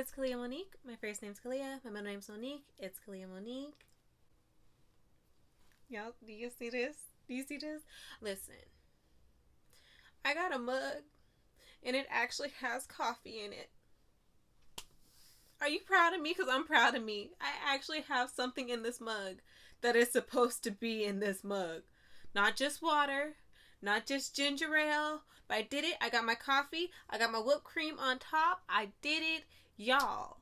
It's Kalia Monique. My first name's Kalia. My middle name's Monique. It's Kalia Monique. Y'all, do you see this? Do you see this? Listen, I got a mug and it actually has coffee in it. Are you proud of me? Because I'm proud of me. I actually have something in this mug that is supposed to be in this mug. Not just water, not just ginger ale, but I did it. I got my coffee. I got my whipped cream on top. I did it. Y'all,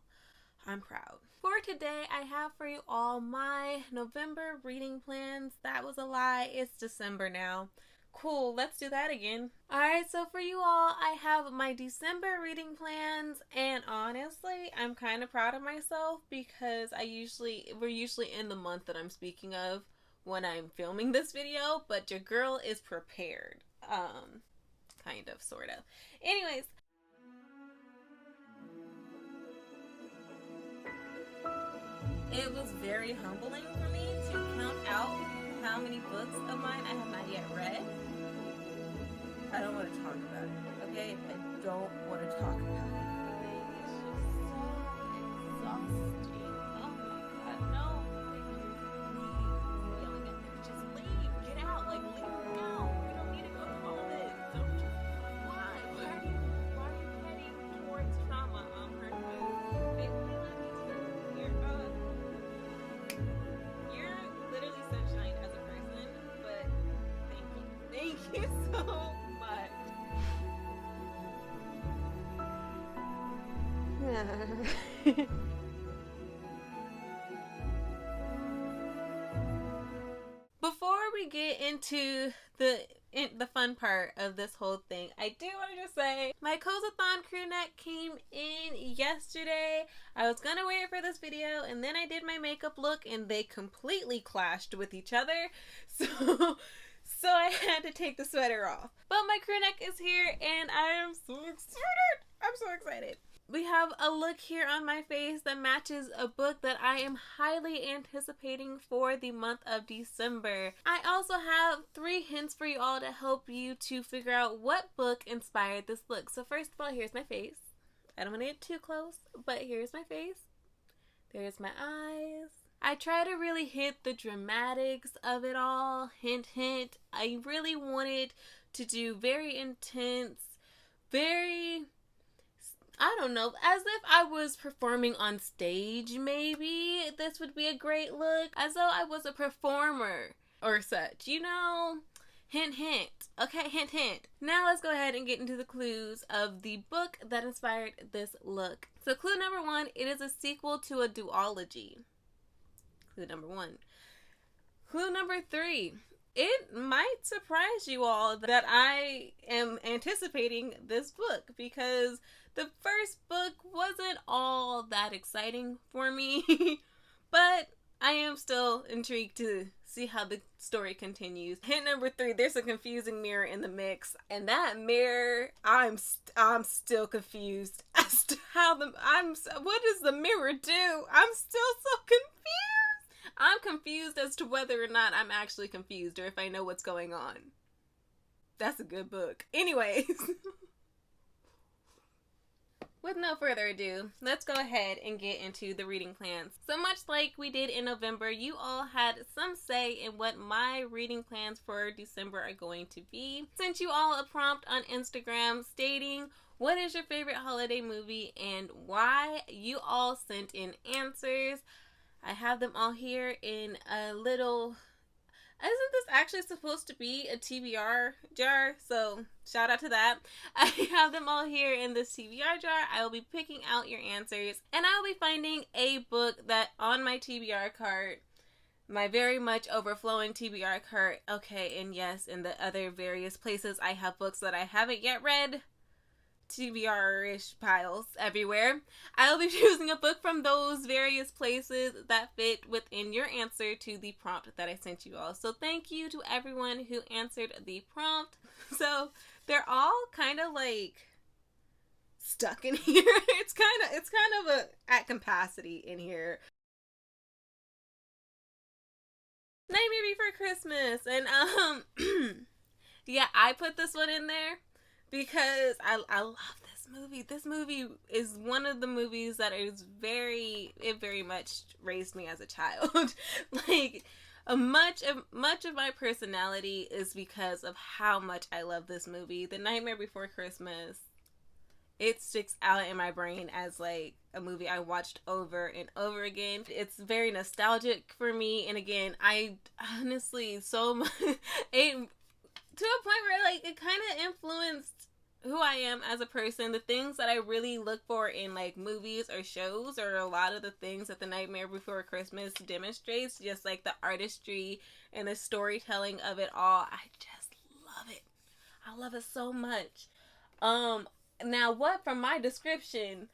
I'm proud. For today, I have for you all my November reading plans. That was a lie. It's December now. Cool, let's do that again. Alright, so for you all, I have my December reading plans, and honestly, I'm kind of proud of myself because we're usually in the month that I'm speaking of when I'm filming this video, but your girl is prepared. Kind of, sort of. Anyways, it was very humbling for me to count out how many books of mine I have not yet read. I don't want to talk about it, okay? I don't want to talk about it. It's just so exhausting. Oh my god, no. Please, yelling at me. Just leave. Get out. Like, leave now. We don't need to go through all this. Don't just, why? Why are you heading towards trauma on purpose? Babe, will you let me too? You're literally sunshine as a person, but thank you. Thank you so much. Before we get into the fun part of this whole thing, I do want to just say my Cozathon crew neck came in yesterday. I was gonna wear it for this video, and then I did my makeup look, and they completely clashed with each other. So I had to take the sweater off. But my crew neck is here, and I am so excited. I'm so excited. We have a look here on my face that matches a book that I am highly anticipating for the month of December. I also have 3 hints for you all to help you to figure out what book inspired this look. So first of all, here's my face. I don't want to get too close, but here's my face. There's my eyes. I try to really hit the dramatics of it all. Hint, hint. I really wanted to do very intense, very... I don't know, as if I was performing on stage, maybe this would be a great look. As though I was a performer or such, you know? Hint, hint. Okay, hint, hint. Now let's go ahead and get into the clues of the book that inspired this look. So clue number 1, it is a sequel to a duology. Clue number 1. Clue number 3. It might surprise you all that I am anticipating this book because the first book wasn't all that exciting for me, but I am still intrigued to see how the story continues. Hint number 3, there's a confusing mirror in the mix, and that mirror, I'm still confused as to how what does the mirror do? I'm still so confused. I'm confused as to whether or not I'm actually confused or if I know what's going on. That's a good book. Anyways. With no further ado, let's go ahead and get into the reading plans. So much like we did in November, you all had some say in what my reading plans for December are going to be. Sent you all a prompt on Instagram stating what is your favorite holiday movie and why. You all sent in answers. I have them all here in a little... Isn't this actually supposed to be a TBR jar? So shout out to that. I have them all here in this TBR jar. I will be picking out your answers, and I will be finding a book that on my TBR cart, my very much overflowing TBR cart. Okay, and yes, in the other various places I have books that I haven't yet read. TBR-ish piles everywhere. I'll be choosing a book from those various places that fit within your answer to the prompt that I sent you all. So thank you to everyone who answered the prompt. So they're all kind of like stuck in here. It's kind of at capacity in here. Nightmare Before Christmas, and yeah, I put this one in there because I love this movie. This movie is one of the movies that it very much raised me as a child. Like, much of my personality is because of how much I love this movie. The Nightmare Before Christmas, it sticks out in my brain as like a movie I watched over and over again. It's very nostalgic for me, and again, I honestly so much it to a point where like it kind of influenced who I am as a person. The things that I really look for in like movies or shows are a lot of the things that The Nightmare Before Christmas demonstrates, just like the artistry and the storytelling of it all. I just love it. I love it so much. Now what from my description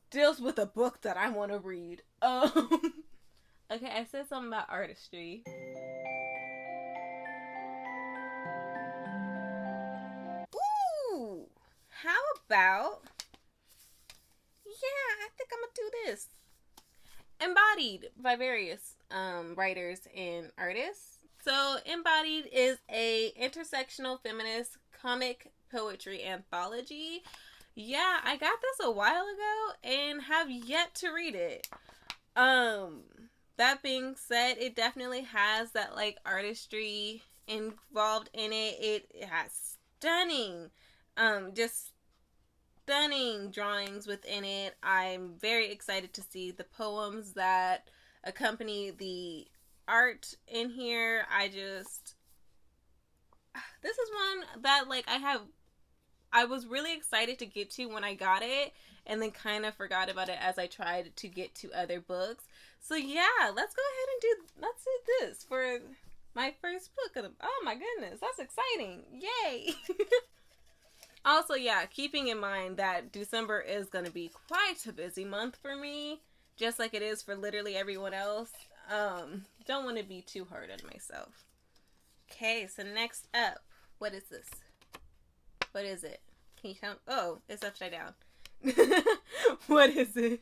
deals with a book that I want to read? Okay, I said something about artistry. Ooh, how about, yeah, I think I'm gonna do this. Embodied by various writers and artists. So Embodied is a intersectional feminist comic poetry anthology. Yeah, I got this a while ago and have yet to read it. That being said, it definitely has that like artistry involved in it. It has just stunning drawings within it. I'm very excited to see the poems that accompany the art in here. This is one that like I was really excited to get to when I got it, and then kind of forgot about it as I tried to get to other books. So yeah, let's do this for my first book of the, oh my goodness, that's exciting. Yay. Also, yeah, keeping in mind that December is going to be quite a busy month for me, just like it is for literally everyone else. Don't want to be too hard on myself. Okay, so next up, what is this? What is it? Can you tell me? Oh, it's upside down. What is it?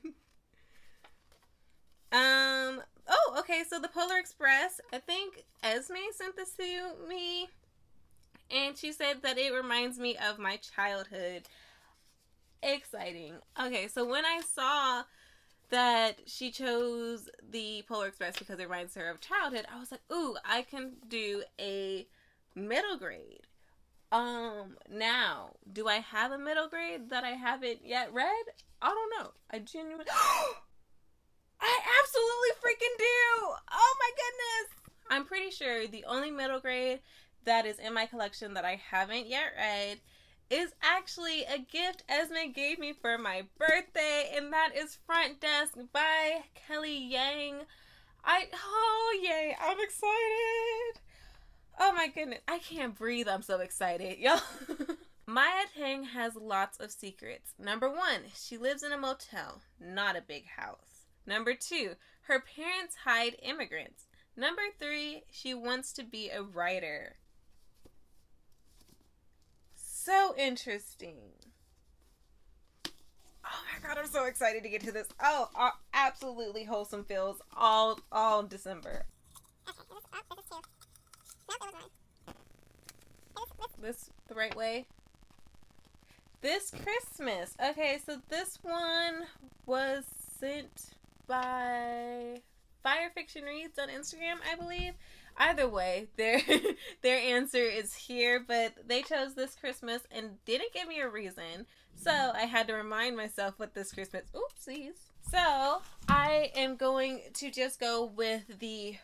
Oh, okay, so the Polar Express. I think Esme sent this to me, and she said that it reminds me of my childhood. Exciting. Okay, so when I saw that she chose the Polar Express because it reminds her of childhood, I was like, ooh, I can do a middle grade. Now, do I have a middle grade that I haven't yet read? I don't know. I genuinely I absolutely freaking do! Oh my goodness! I'm pretty sure the only middle grade that is in my collection that I haven't yet read is actually a gift Esme gave me for my birthday, and that is Front Desk by Kelly Yang. Oh yay, I'm excited! Oh my goodness, I can't breathe, I'm so excited, y'all. Maya Tang has lots of secrets. Number 1, she lives in a motel, not a big house. Number 2, her parents hide immigrants. Number 3, she wants to be a writer. So interesting. Oh my god, I'm so excited to get to this. Oh, absolutely wholesome feels all December. This the right way? This Christmas. Okay, so this one was sent by Fire Fiction Reads on Instagram, I believe. Either way, their answer is here, but they chose this Christmas and didn't give me a reason. So I had to remind myself what this Christmas. Oopsies. So I am going to just go with the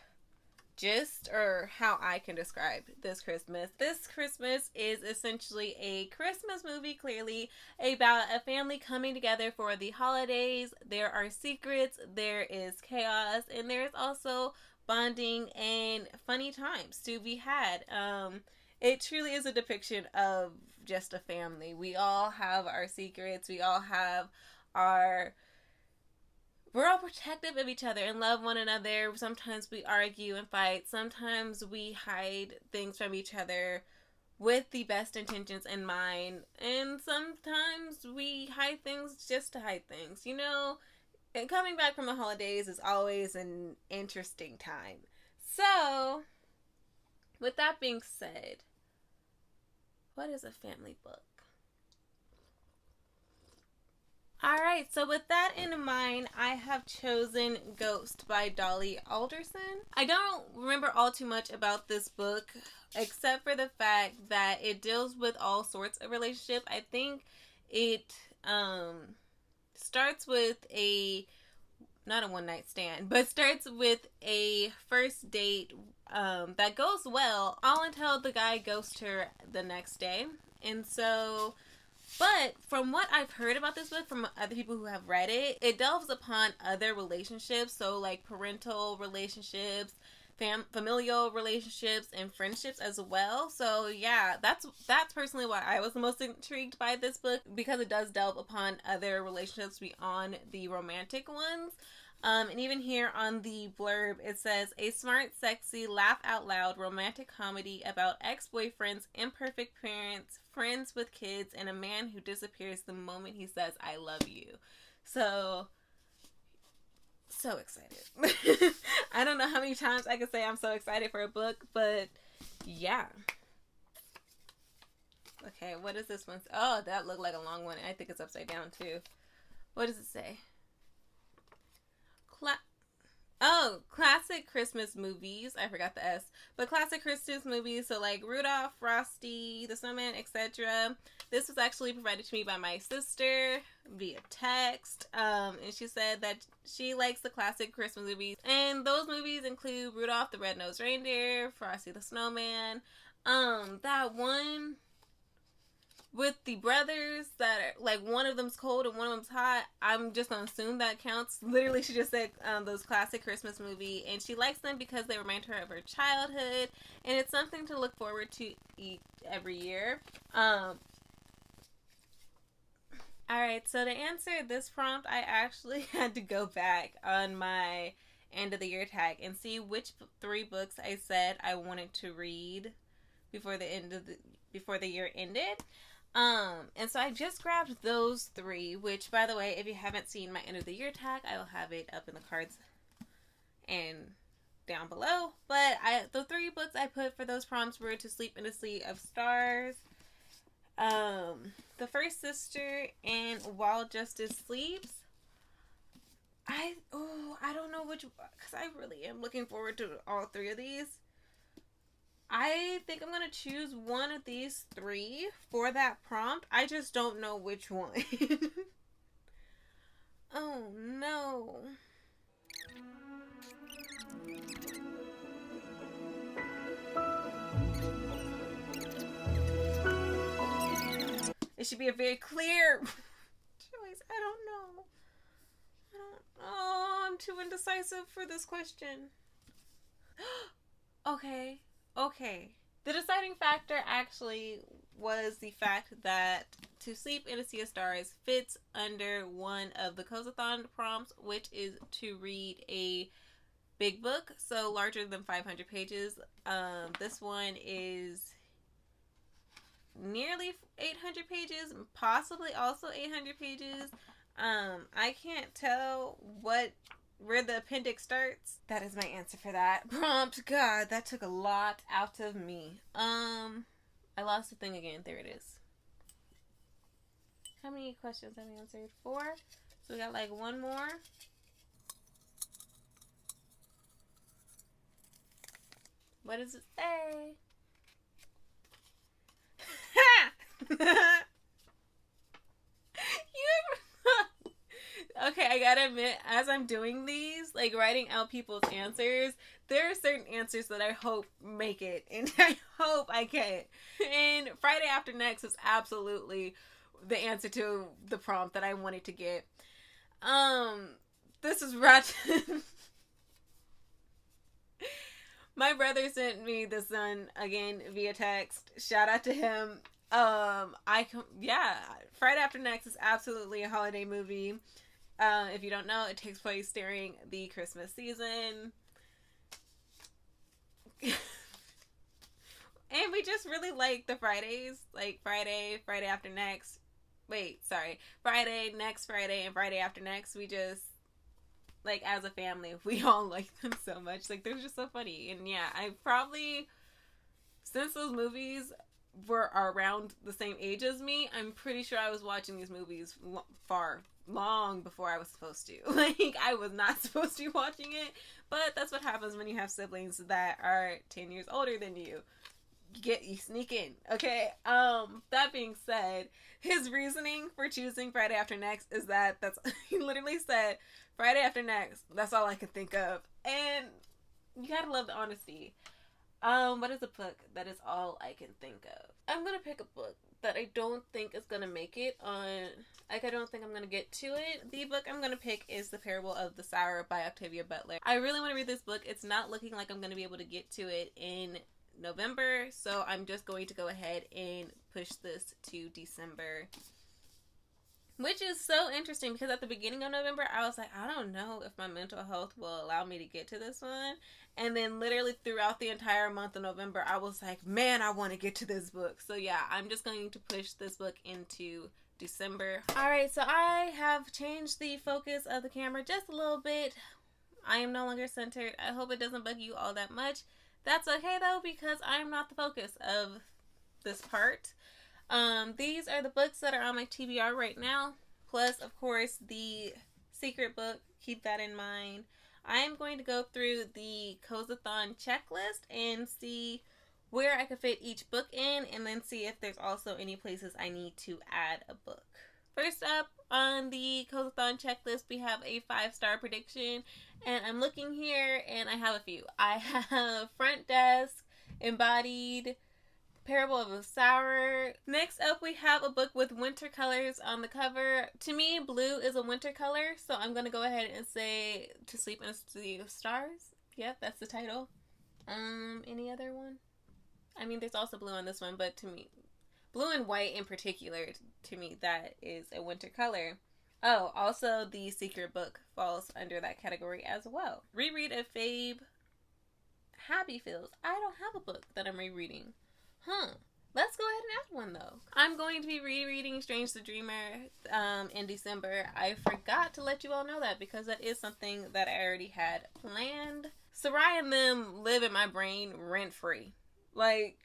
gist, or how I can describe this Christmas. This Christmas is essentially a Christmas movie, clearly, about a family coming together for the holidays. There are secrets, there is chaos, and there's also bonding and funny times to be had. It truly is a depiction of just a family. We all have our secrets, we're all protective of each other and love one another. Sometimes we argue and fight. Sometimes we hide things from each other with the best intentions in mind. And sometimes we hide things just to hide things. You know, and coming back from the holidays is always an interesting time. So, with that being said, what is a family book? Alright, so with that in mind, I have chosen Ghost by Dolly Alderson. I don't remember all too much about this book, except for the fact that it deals with all sorts of relationships. I think it starts with not a one night stand, but starts with a first date that goes well, all until the guy ghosts her the next day. And so, but from what I've heard about this book from other people who have read it, it delves upon other relationships, so like parental relationships, familial relationships, and friendships as well. So yeah, that's personally why I was the most intrigued by this book, because it does delve upon other relationships beyond the romantic ones. And even here on the blurb, it says, a smart, sexy, laugh out loud romantic comedy about ex-boyfriends, imperfect parents, friends with kids, and a man who disappears the moment he says, I love you. So excited. I don't know how many times I can say I'm so excited for a book, but yeah. Okay, what is this one? Oh, that looked like a long one. I think it's upside down too. What does it say? Classic Christmas movies. I forgot the S. But classic Christmas movies, so like Rudolph, Frosty, the Snowman, etc. This was actually provided to me by my sister via text. And she said that she likes the classic Christmas movies. And those movies include Rudolph the Red-Nosed Reindeer, Frosty the Snowman. That one with the brothers that are like, one of them's cold and one of them's hot. I'm just gonna assume that counts. Literally, she just said those classic Christmas movie, and she likes them because they remind her of her childhood, and it's something to look forward to eat every year. Alright, so to answer this prompt, I actually had to go back on my end of the year tag and see which 3 books I said I wanted to read before the year ended. And so I just grabbed those 3, which, by the way, if you haven't seen my end of the year tag, I will have it up in the cards and down below. But the 3 books I put for those prompts were To Sleep in a Sea of Stars, The First Sister, and While Justice Sleeps. I don't know which, because I really am looking forward to all 3 of these. I think I'm going to choose one of these 3 for that prompt. I just don't know which one. Oh, no. It should be a very clear choice. I don't know. I'm too indecisive for this question. Okay. The deciding factor actually was the fact that To Sleep in a Sea of Stars fits under one of the Cozathon prompts, which is to read a big book, so larger than 500 pages. This one is nearly 800 pages, possibly also 800 pages. I can't tell where the appendix starts. That is my answer for that prompt. God, that took a lot out of me. I lost the thing again. There it is. How many questions have we answered? 4. So we got like one more. What does it say? Okay, I gotta admit, as I'm doing these, like writing out people's answers, there are certain answers that I hope make it, and I hope I get. And Friday After Next was absolutely the answer to the prompt that I wanted to get. This is Ratchet. My brother sent me this one again via text. Shout out to him. Friday After Next is absolutely a holiday movie. If you don't know, it takes place during the Christmas season. And we just really like the Fridays. Like Friday After Next. Friday, next Friday, and Friday After Next. We just, like, as a family, we all like them so much. Like, they're just so funny. And yeah, I probably, since those movies are around the same age as me, I'm pretty sure I was watching these movies far long before I was supposed to. Like, I was not supposed to be watching it, but that's what happens when you have siblings that are 10 years older than you. You sneak in, okay? That being said, his reasoning for choosing Friday After Next is that's he literally said Friday After Next. That's all I could think of, and you gotta love the honesty. What is a book that is all I can think of? I'm gonna pick a book that I don't think is gonna make it on. Like, I don't think I'm gonna get to it. The book I'm gonna pick is The Parable of the Sower by Octavia Butler. I really want to read this book. It's not looking like I'm gonna be able to get to it in November, so I'm just going to go ahead and push this to December, which is so interesting because at the beginning of November I was like, I don't know if my mental health will allow me to get to this one, and then literally throughout the entire month of November I was like, man, I want to get to this book. So yeah, I'm just going to push this book into December. Alright, so I have changed the focus of the camera just a little bit. I am no longer centered. I hope it doesn't bug you all that much. That's okay though, because I am not the focus of this part. These are the books that are on my TBR right now, plus of course the secret book. Keep that in mind. I am going to go through the Cozathon checklist and see where I could fit each book in, and then see if there's also any places I need to add a book. First up on the Cozathon checklist, we have a 5-star prediction, and I'm looking here and I have a few. I have Front Desk, Embodied, Parable of a Sower. Next up, we have a book with winter colors on the cover. To me, blue is a winter color, so I'm going to go ahead and say To Sleep in a Sea of Stars. Yep, that's the title. Any other one? I mean, there's also blue on this one, but to me, blue and white in particular, to me, that is a winter color. Oh, also the secret book falls under that category as well. Reread of Fabe Happy Feels. I don't have a book that I'm rereading. Let's go ahead and add one though. I'm going to be rereading Strange the Dreamer in December. I forgot to let you all know that because that is something that I already had planned. Sarai and them live in my brain rent free. Like,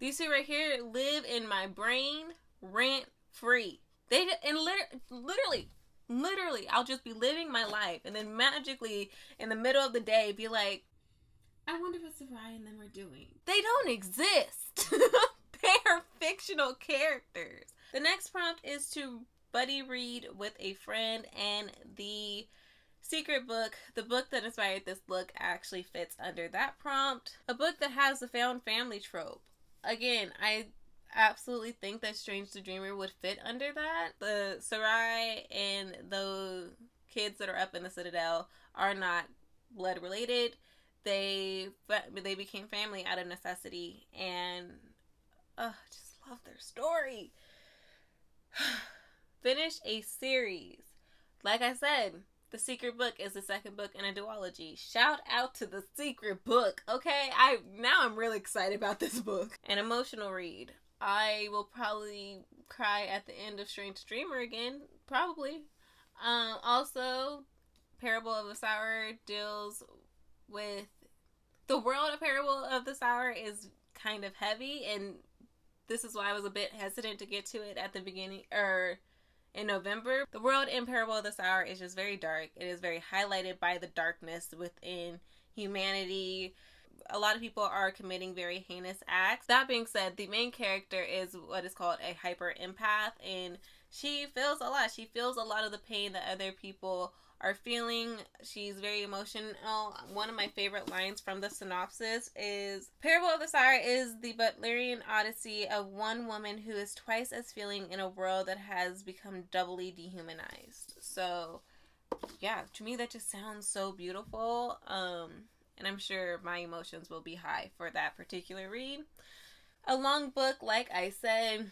these two right here live in my brain rent free. They and literally, I'll just be living my life, and then magically in the middle of the day, be like, I wonder what Sarai and them are doing. They don't exist. They are fictional characters. The next prompt is to buddy read with a friend, and the secret book, the book that inspired this book, actually fits under that prompt. A book that has the found family trope. Again, I absolutely think that Strange the Dreamer would fit under that. The Sarai and the kids that are up in the Citadel are not blood related. They became family out of necessity, and just love their story. Finish a series. Like I said, the secret book is the second book in a duology. Shout out to the secret book, okay? I'm really excited about this book. An emotional read. I will probably cry at the end of Strange Dreamer again. Probably. Also, Parable of the Sower deals with... The world of Parable of the Sower is kind of heavy, and this is why I was a bit hesitant to get to it at the beginning, or in November. The world in Parable of the Sower is just very dark. It is very highlighted by the darkness within humanity. A lot of people are committing very heinous acts. That being said, the main character is what is called a hyper empath, and she feels a lot. She feels a lot of the pain that other people are feeling. She's very emotional. One of my favorite lines from the synopsis is, Parable of the Sower is the Butlerian odyssey of one woman who is twice as feeling in a world that has become doubly dehumanized. So yeah, to me that just sounds so beautiful. And I'm sure my emotions will be high for that particular read. A long book, like I said,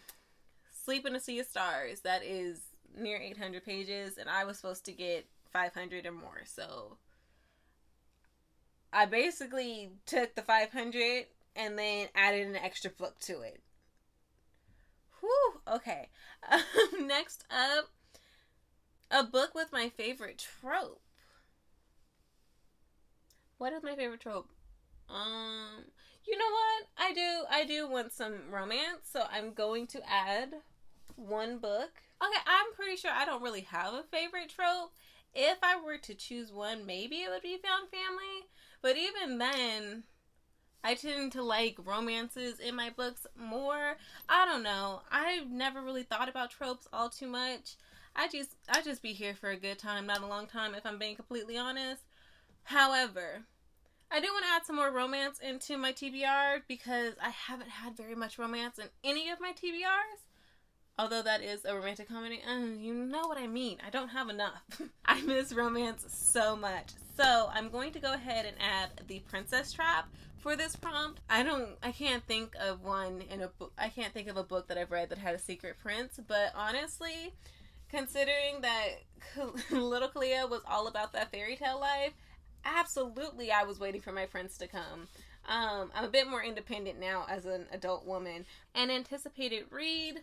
Sleep in a Sea of Stars. That is near 800 pages, and I was supposed to get 500 or more. So I basically took the 500 and then added an extra book to it. Whew, okay. Next up, a book with my favorite trope. What is my favorite trope? You know what? I do want some romance, so I'm going to add one book. Okay, I'm pretty sure I don't really have a favorite trope. If I were to choose one, maybe it would be found family. But even then, I tend to like romances in my books more. I don't know. I've never really thought about tropes all too much. I just be here for a good time, not a long time, if I'm being completely honest. However, I do want to add some more romance into my TBR because I haven't had very much romance in any of my TBRs. Although that is a romantic comedy, you know what I mean. I don't have enough. I miss romance so much. So I'm going to go ahead and add the Princess Trap for this prompt. I can't think of one in a book. I can't think of a book that I've read that had a secret prince. But honestly, considering that Little Cleo was all about that fairy tale life, absolutely I was waiting for my prince to come. I'm a bit more independent now as an adult woman. An anticipated read,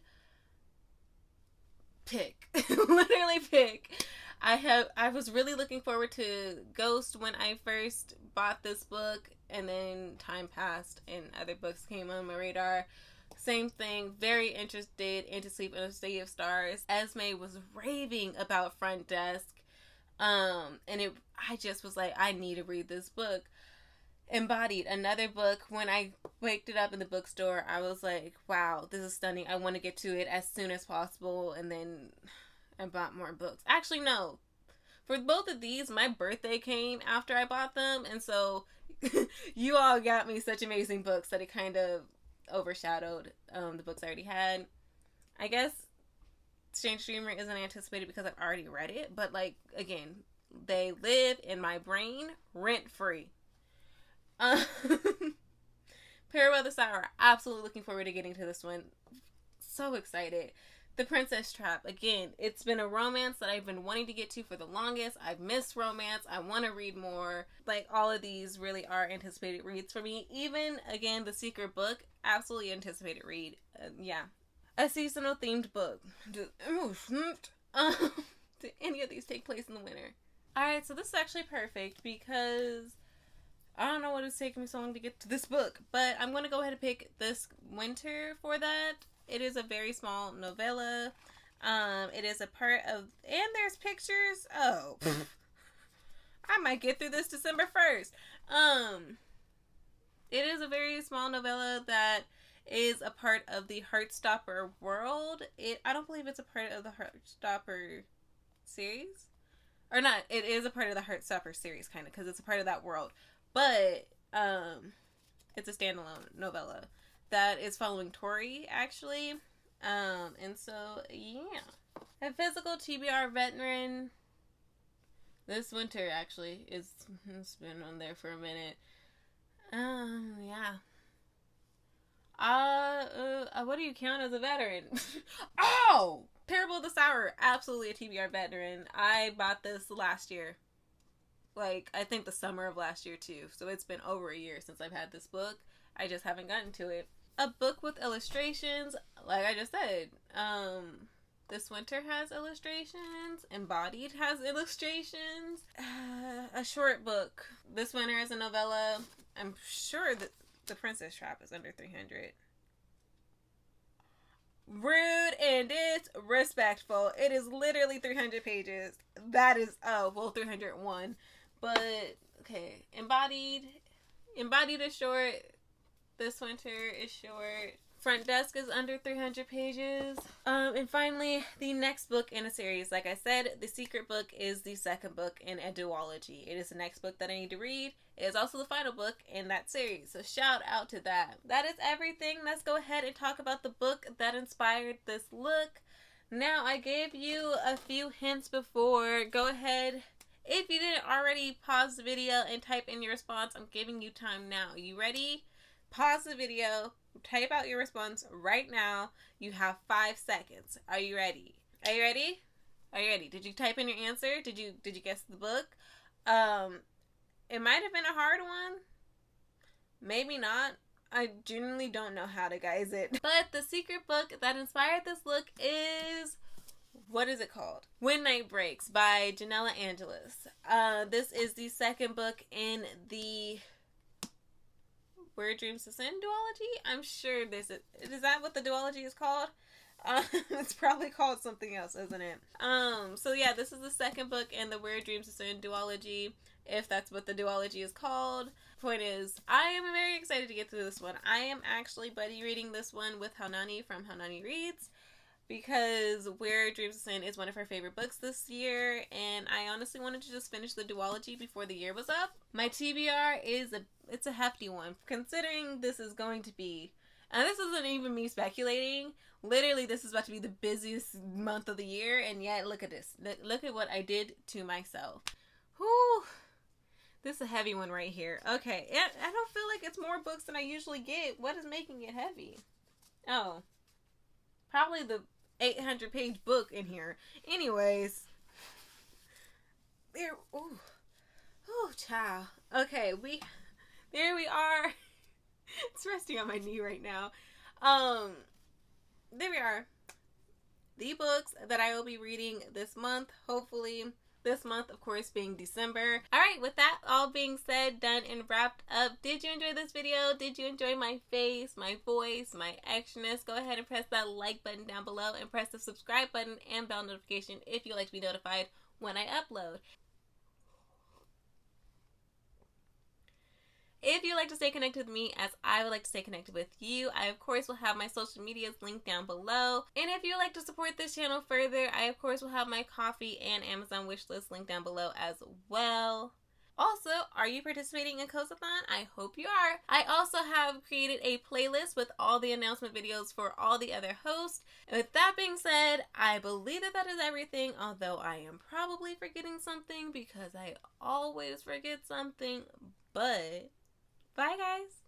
pick. Literally pick. I was really looking forward to Ghost when I first bought this book, and then time passed and other books came on my radar. Same thing, very interested in To Sleep in a City of Stars. Esme was raving about Front Desk. I just was like, I need to read this book. Embodied, another book. When I picked it up in the bookstore, I was like, wow, this is stunning. I want to get to it as soon as possible. And then I bought more books. Actually, no. For both of these, my birthday came after I bought them. And so you all got me such amazing books that it kind of overshadowed the books I already had. I guess Strange Dreamer isn't anticipated because I've already read it. But, like, again, they live in my brain rent-free. Parallel the Sour. Absolutely looking forward to getting to this one. So excited. The Princess Trap. Again, it's been a romance that I've been wanting to get to for the longest. I've missed romance. I want to read more. Like, all of these really are anticipated reads for me. Even, again, The Secret Book. Absolutely anticipated read. Yeah. A seasonal themed book. Do any of these take place in the winter? Alright, so this is actually perfect because I don't know what it's taking me so long to get to this book, but I'm going to go ahead and pick this winter for that. It is a very small novella. It is a part of, and there's pictures. Oh, I might get through this December 1st. It is a very small novella that is a part of the Heartstopper world. I don't believe it's a part of the Heartstopper series. Or not, it is a part of the Heartstopper series, kind of, because it's a part of that world. But it's a standalone novella that is following Tori, actually. And so, yeah. A physical TBR veteran. This winter, actually, it's been on there for a minute. Yeah. What do you count as a veteran? Oh! Parable of the Sour. Absolutely a TBR veteran. I bought this last year. Like, I think the summer of last year, too. So it's been over a year since I've had this book. I just haven't gotten to it. A book with illustrations. Like I just said, this winter has illustrations. Embodied has illustrations. A short book. This winter is a novella. I'm sure that The Princess Trap is under 300. Rude and disrespectful. It is literally 300 pages. That is, 301. But, okay. Embodied is short. This winter is short. Front Desk is under 300 pages. And finally, the next book in a series. Like I said, The Secret Book is the second book in a duology. It is the next book that I need to read. It is also the final book in that series. So shout out to that. That is everything. Let's go ahead and talk about the book that inspired this look. Now, I gave you a few hints before. Go ahead. If you didn't already, pause the video and type in your response. I'm giving you time now. You ready? Pause the video. Type out your response right now. You have 5 seconds. Are you ready? Are you ready? Are you ready? Did you type in your answer? Did you guess the book? It might have been a hard one. Maybe not. I genuinely don't know how to guess it. But the secret book that inspired this look is, what is it called? When Night Breaks by Janella Angelis. This is the second book in the Where Dreams Descend duology. I'm sure is that what the duology is called? It's probably called something else, isn't it? So yeah, this is the second book in the Where Dreams Descend duology, if that's what the duology is called. Point is, I am very excited to get through this one. I am actually buddy reading this one with Haunani from Haunani Reads, because Where Dreams Descend is one of her favorite books this year, and I honestly wanted to just finish the duology before the year was up. My TBR is it's a hefty one, considering this is going to be, and this isn't even me speculating, literally this is about to be the busiest month of the year, and yet look at this. Look at what I did to myself. Whew. This is a heavy one right here. Okay, I don't feel like it's more books than I usually get. What is making it heavy? Oh, probably the 800-page book in here. Anyways, there. Oh, child. Okay, there we are. It's resting on my knee right now. There we are. The books that I will be reading this month, hopefully. This month, of course, being December. Alright, with that all being said, done, and wrapped up, did you enjoy this video? Did you enjoy my face, my voice, my actionness? Go ahead and press that like button down below and press the subscribe button and bell notification if you'd like to be notified when I upload. If you'd like to stay connected with me as I would like to stay connected with you, I of course will have my social medias linked down below. And if you'd like to support this channel further, I of course will have my Ko-fi and Amazon wishlist linked down below as well. Also, are you participating in Cozathon? I hope you are. I also have created a playlist with all the announcement videos for all the other hosts. And with that being said, I believe that is everything, although I am probably forgetting something because I always forget something. But bye, guys.